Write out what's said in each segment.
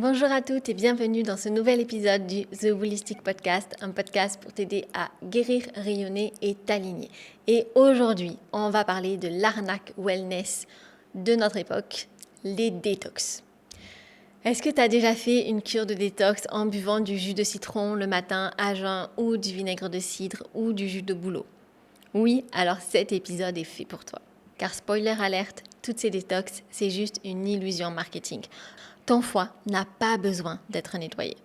Bonjour à toutes et bienvenue dans ce nouvel épisode du The Holistic Podcast, un podcast pour t'aider à guérir, rayonner et t'aligner. Et aujourd'hui, on va parler de l'arnaque wellness de notre époque, les détox. Est-ce que tu as déjà fait une cure de détox en buvant du jus de citron le matin à jeun ou du vinaigre de cidre ou du jus de bouleau? Oui, alors cet épisode est fait pour toi. Car spoiler alerte, toutes ces détox, c'est juste une illusion marketing. Ton foie n'a pas besoin d'être nettoyé.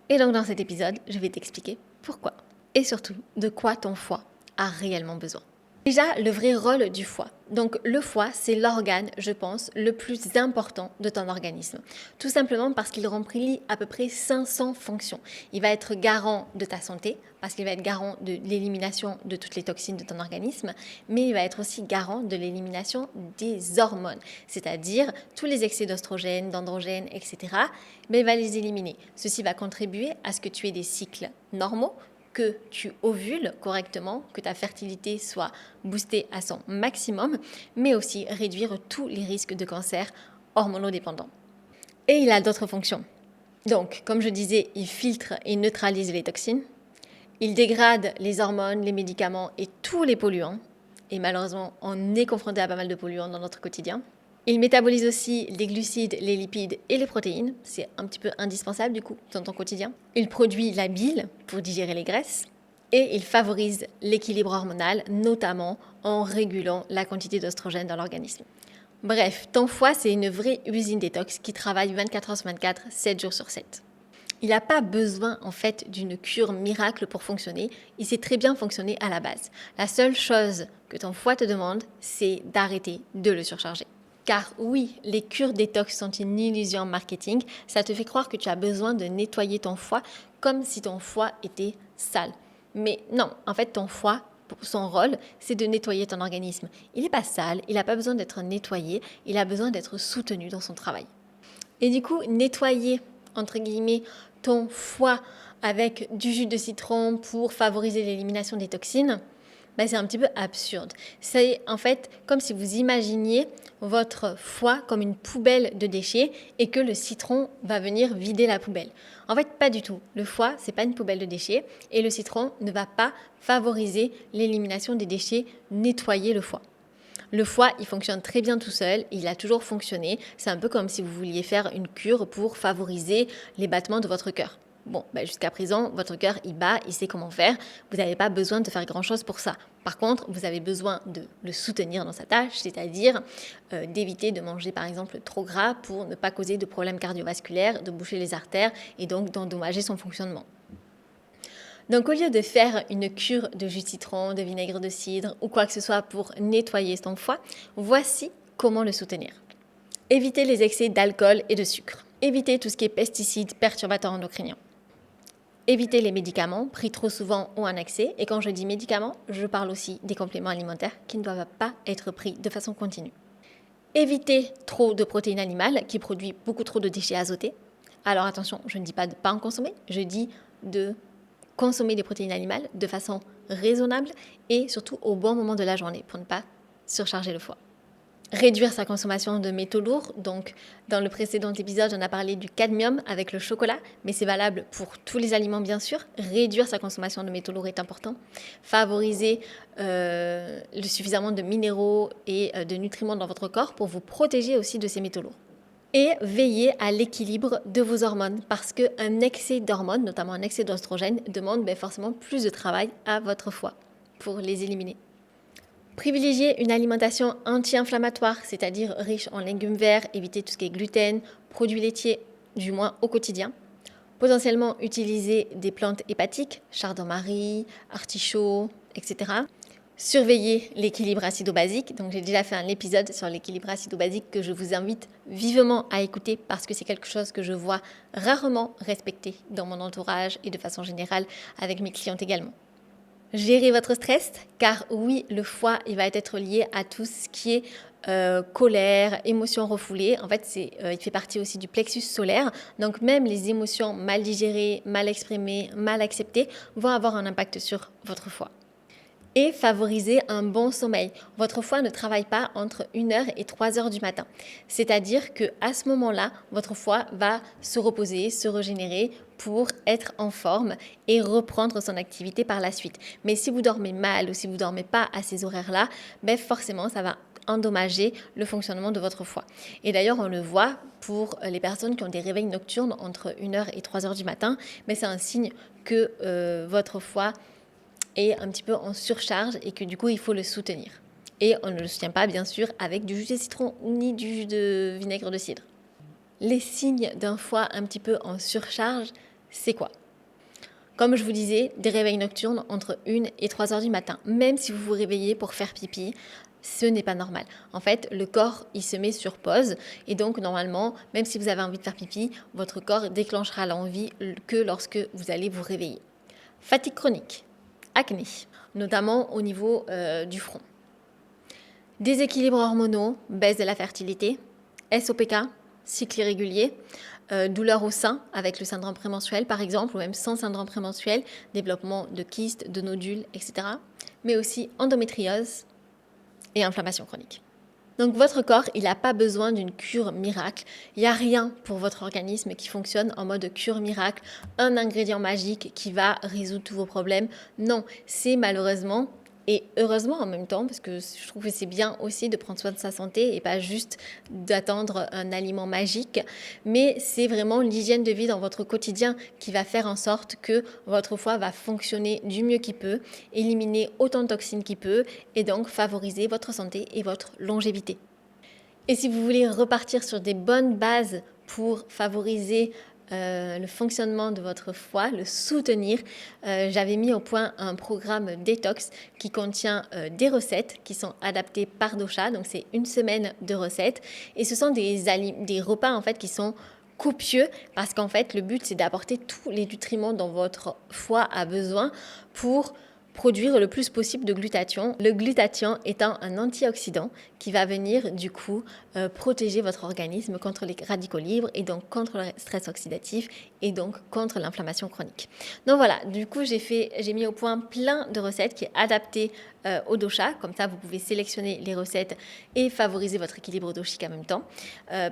Et donc dans cet épisode, je vais t'expliquer pourquoi. Et surtout, de quoi ton foie a réellement besoin. Déjà, le vrai rôle du foie. Donc le foie, c'est l'organe, je pense, le plus important de ton organisme. Tout simplement parce qu'il remplit à peu près 500 fonctions. Il va être garant de ta santé, parce qu'il va être garant de l'élimination de toutes les toxines de ton organisme, mais il va être aussi garant de l'élimination des hormones, c'est-à-dire tous les excès d'oestrogènes, d'androgènes, etc. Mais il va les éliminer. Ceci va contribuer à ce que tu aies des cycles normaux, que tu ovules correctement, que ta fertilité soit boostée à son maximum, mais aussi réduire tous les risques de cancer hormonodépendants. Et il a d'autres fonctions. Donc, comme je disais, il filtre et neutralise les toxines, il dégrade les hormones, les médicaments et tous les polluants. Et malheureusement, on est confronté à pas mal de polluants dans notre quotidien. Il métabolise aussi les glucides, les lipides et les protéines. C'est un petit peu indispensable du coup dans ton quotidien. Il produit la bile pour digérer les graisses. Et il favorise l'équilibre hormonal, notamment en régulant la quantité d'oestrogène dans l'organisme. Bref, ton foie, c'est une vraie usine détox qui travaille 24 heures sur 24, 7 jours sur 7. Il n'a pas besoin en fait d'une cure miracle pour fonctionner, il sait très bien fonctionner à la base. La seule chose que ton foie te demande, c'est d'arrêter de le surcharger. Car oui, les cures détox sont une illusion marketing, ça te fait croire que tu as besoin de nettoyer ton foie comme si ton foie était sale. Mais non, en fait ton foie, son rôle, c'est de nettoyer ton organisme. Il n'est pas sale, il n'a pas besoin d'être nettoyé, il a besoin d'être soutenu dans son travail. Et du coup, nettoyer, entre guillemets, ton foie avec du jus de citron pour favoriser l'élimination des toxines, c'est un petit peu absurde. C'est en fait comme si vous imaginiez votre foie comme une poubelle de déchets et que le citron va venir vider la poubelle. En fait, pas du tout. Le foie, c'est pas une poubelle de déchets et le citron ne va pas favoriser l'élimination des déchets, nettoyer le foie. Le foie, il fonctionne très bien tout seul, il a toujours fonctionné. C'est un peu comme si vous vouliez faire une cure pour favoriser les battements de votre cœur. Bon, jusqu'à présent, votre cœur, il bat, il sait comment faire. Vous n'avez pas besoin de faire grand-chose pour ça. Par contre, vous avez besoin de le soutenir dans sa tâche, c'est-à-dire d'éviter de manger, par exemple, trop gras pour ne pas causer de problèmes cardiovasculaires, de boucher les artères et donc d'endommager son fonctionnement. Donc au lieu de faire une cure de jus de citron, de vinaigre de cidre ou quoi que ce soit pour nettoyer ton foie, voici comment le soutenir. Évitez les excès d'alcool et de sucre. Évitez tout ce qui est pesticides, perturbateurs endocriniens. Évitez les médicaments pris trop souvent ou en excès. Et quand je dis médicaments, je parle aussi des compléments alimentaires qui ne doivent pas être pris de façon continue. Évitez trop de protéines animales qui produisent beaucoup trop de déchets azotés. Alors attention, je ne dis pas de ne pas en consommer, je dis de consommer des protéines animales de façon raisonnable et surtout au bon moment de la journée pour ne pas surcharger le foie. Réduire sa consommation de métaux lourds, donc dans le précédent épisode on a parlé du cadmium avec le chocolat, mais c'est valable pour tous les aliments bien sûr. Réduire sa consommation de métaux lourds est important. Favoriser suffisamment de minéraux et de nutriments dans votre corps pour vous protéger aussi de ces métaux lourds. Et veillez à l'équilibre de vos hormones parce qu'un excès d'hormones, notamment un excès d'oestrogène, demande forcément plus de travail à votre foie pour les éliminer. Privilégiez une alimentation anti-inflammatoire, c'est-à-dire riche en légumes verts, évitez tout ce qui est gluten, produits laitiers, du moins au quotidien. Potentiellement utiliser des plantes hépatiques, chardon-marie, artichaut, etc. Surveillez l'équilibre acido-basique. Donc j'ai déjà fait un épisode sur l'équilibre acido-basique que je vous invite vivement à écouter parce que c'est quelque chose que je vois rarement respecté dans mon entourage et de façon générale avec mes clientes également. Gérez votre stress car oui, le foie il va être lié à tout ce qui est colère, émotions refoulées. En fait, il fait partie aussi du plexus solaire. Donc même les émotions mal digérées, mal exprimées, mal acceptées vont avoir un impact sur votre foie. et favoriser un bon sommeil. Votre foie ne travaille pas entre 1h et 3h du matin. C'est-à-dire qu'à ce moment-là, votre foie va se reposer, se régénérer pour être en forme et reprendre son activité par la suite. Mais si vous dormez mal ou si vous ne dormez pas à ces horaires-là, forcément, ça va endommager le fonctionnement de votre foie. Et d'ailleurs, on le voit pour les personnes qui ont des réveils nocturnes entre 1h et 3h du matin, mais c'est un signe que votre foie est un petit peu en surcharge et que du coup, il faut le soutenir. Et on ne le soutient pas, bien sûr, avec du jus de citron ni du jus de vinaigre de cidre. Les signes d'un foie un petit peu en surcharge, c'est quoi ? Comme je vous disais, des réveils nocturnes entre 1 et 3 heures du matin. Même si vous vous réveillez pour faire pipi, ce n'est pas normal. En fait, le corps, il se met sur pause. Et donc, normalement, même si vous avez envie de faire pipi, votre corps déclenchera l'envie que lorsque vous allez vous réveiller. Fatigue chronique, acné, notamment au niveau du front. Déséquilibres hormonaux, baisse de la fertilité, SOPK, cycle irrégulier, douleur au sein avec le syndrome prémenstruel par exemple, ou même sans syndrome prémenstruel, développement de kystes, de nodules, etc. Mais aussi endométriose et inflammation chronique. Donc votre corps, il n'a pas besoin d'une cure miracle. Il n'y a rien pour votre organisme qui fonctionne en mode cure miracle, un ingrédient magique qui va résoudre tous vos problèmes. Non, c'est malheureusement et heureusement en même temps, parce que je trouve que c'est bien aussi de prendre soin de sa santé et pas juste d'attendre un aliment magique, mais c'est vraiment l'hygiène de vie dans votre quotidien qui va faire en sorte que votre foie va fonctionner du mieux qu'il peut, éliminer autant de toxines qu'il peut et donc favoriser votre santé et votre longévité. Et si vous voulez repartir sur des bonnes bases pour favoriser le fonctionnement de votre foie, le soutenir, j'avais mis au point un programme détox qui contient des recettes qui sont adaptées par dosha, donc c'est une semaine de recettes et ce sont des repas en fait qui sont copieux parce qu'en fait le but c'est d'apporter tous les nutriments dont votre foie a besoin pour produire le plus possible de glutathion. Le glutathion étant un antioxydant qui va venir du coup protéger votre organisme contre les radicaux libres et donc contre le stress oxydatif et donc contre l'inflammation chronique. Donc voilà, du coup j'ai mis au point plein de recettes qui est adaptées au dosha, comme ça vous pouvez sélectionner les recettes et favoriser votre équilibre doshique en même temps.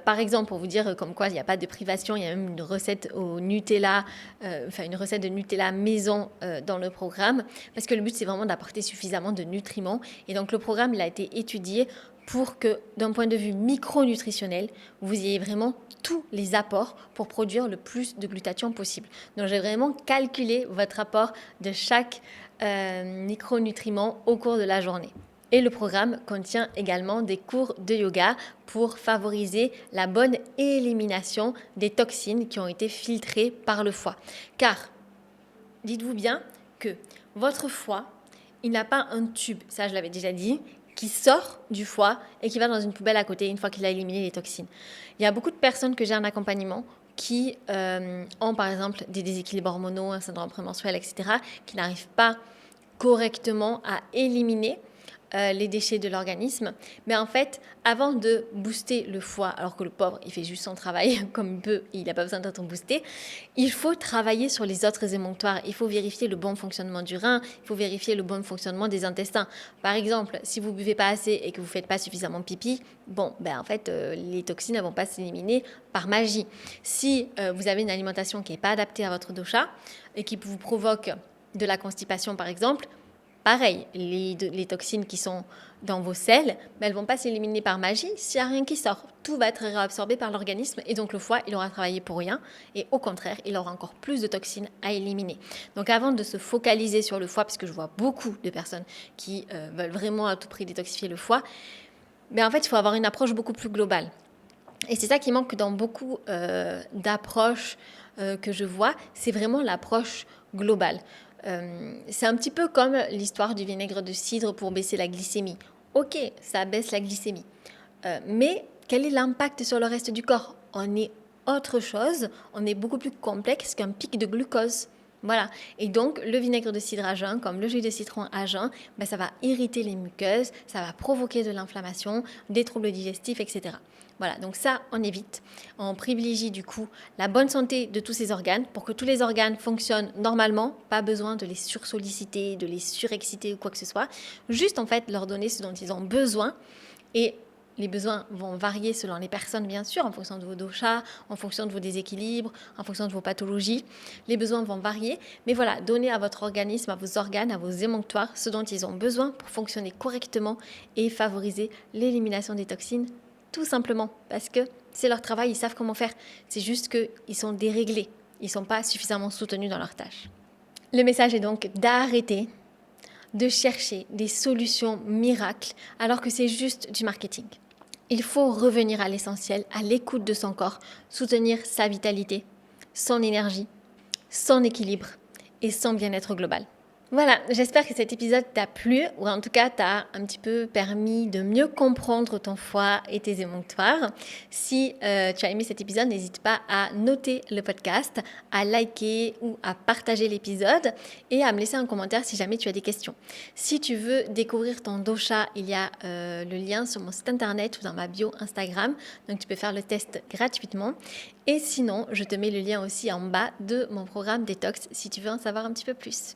Par exemple, pour vous dire comme quoi il n'y a pas de privation, il y a même une recette au Nutella, une recette de Nutella maison dans le programme, parce que le but c'est vraiment d'apporter suffisamment de nutriments et donc le programme il a été étudié pour que d'un point de vue micronutritionnel, vous ayez vraiment tous les apports pour produire le plus de glutathion possible. Donc j'ai vraiment calculé votre apport de chaque micronutriment au cours de la journée. Et le programme contient également des cours de yoga pour favoriser la bonne élimination des toxines qui ont été filtrées par le foie. Car, dites-vous bien que votre foie, il n'a pas un tube, ça je l'avais déjà dit, qui sort du foie et qui va dans une poubelle à côté une fois qu'il a éliminé les toxines. Il y a beaucoup de personnes que j'ai en accompagnement qui ont par exemple des déséquilibres hormonaux, un syndrome prémenstruel, etc., qui n'arrivent pas correctement à éliminer les déchets de l'organisme. Mais en fait, avant de booster le foie, alors que le pauvre, il fait juste son travail comme il peut, il n'a pas besoin d'être boosté, il faut travailler sur les autres émonctoires. Il faut vérifier le bon fonctionnement du rein, il faut vérifier le bon fonctionnement des intestins. Par exemple, si vous ne buvez pas assez et que vous ne faites pas suffisamment pipi, en fait, les toxines ne vont pas s'éliminer par magie. Si vous avez une alimentation qui n'est pas adaptée à votre dosha et qui vous provoque de la constipation, par exemple, pareil, les toxines qui sont dans vos selles, elles ne vont pas s'éliminer par magie s'il n'y a rien qui sort. Tout va être réabsorbé par l'organisme et donc le foie, il aura travaillé pour rien et au contraire, il aura encore plus de toxines à éliminer. Donc avant de se focaliser sur le foie, parce que je vois beaucoup de personnes qui veulent vraiment à tout prix détoxifier le foie, en fait, il faut avoir une approche beaucoup plus globale. Et c'est ça qui manque dans beaucoup d'approches que je vois, c'est vraiment l'approche globale. C'est un petit peu comme l'histoire du vinaigre de cidre pour baisser la glycémie. Ok, ça baisse la glycémie. Mais quel est l'impact sur le reste du corps ? On est autre chose, on est beaucoup plus complexe qu'un pic de glucose. Voilà. Et donc, le vinaigre de cidre à jeun, comme le jus de citron à jeun, ça va irriter les muqueuses, ça va provoquer de l'inflammation, des troubles digestifs, etc. Voilà, donc ça, on évite. On privilégie du coup la bonne santé de tous ces organes pour que tous les organes fonctionnent normalement. Pas besoin de les sursolliciter, de les surexciter ou quoi que ce soit. Juste en fait leur donner ce dont ils ont besoin. Et les besoins vont varier selon les personnes, bien sûr, en fonction de vos doshas, en fonction de vos déséquilibres, en fonction de vos pathologies. Les besoins vont varier. Mais voilà, donnez à votre organisme, à vos organes, à vos émonctoires ce dont ils ont besoin pour fonctionner correctement et favoriser l'élimination des toxines, tout simplement. Parce que c'est leur travail, ils savent comment faire. C'est juste qu'ils sont déréglés. Ils ne sont pas suffisamment soutenus dans leurs tâches. Le message est donc d'arrêter de chercher des solutions miracles alors que c'est juste du marketing. Il faut revenir à l'essentiel, à l'écoute de son corps, soutenir sa vitalité, son énergie, son équilibre et son bien-être global. Voilà, j'espère que cet épisode t'a plu ou en tout cas t'a un petit peu permis de mieux comprendre ton foie et tes émonctoires. Si tu as aimé cet épisode, n'hésite pas à noter le podcast, à liker ou à partager l'épisode et à me laisser un commentaire si jamais tu as des questions. Si tu veux découvrir ton dosha, il y a le lien sur mon site internet ou dans ma bio Instagram, donc tu peux faire le test gratuitement. Et sinon, je te mets le lien aussi en bas de mon programme Détox si tu veux en savoir un petit peu plus.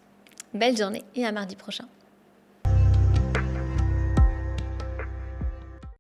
Belle journée et à mardi prochain.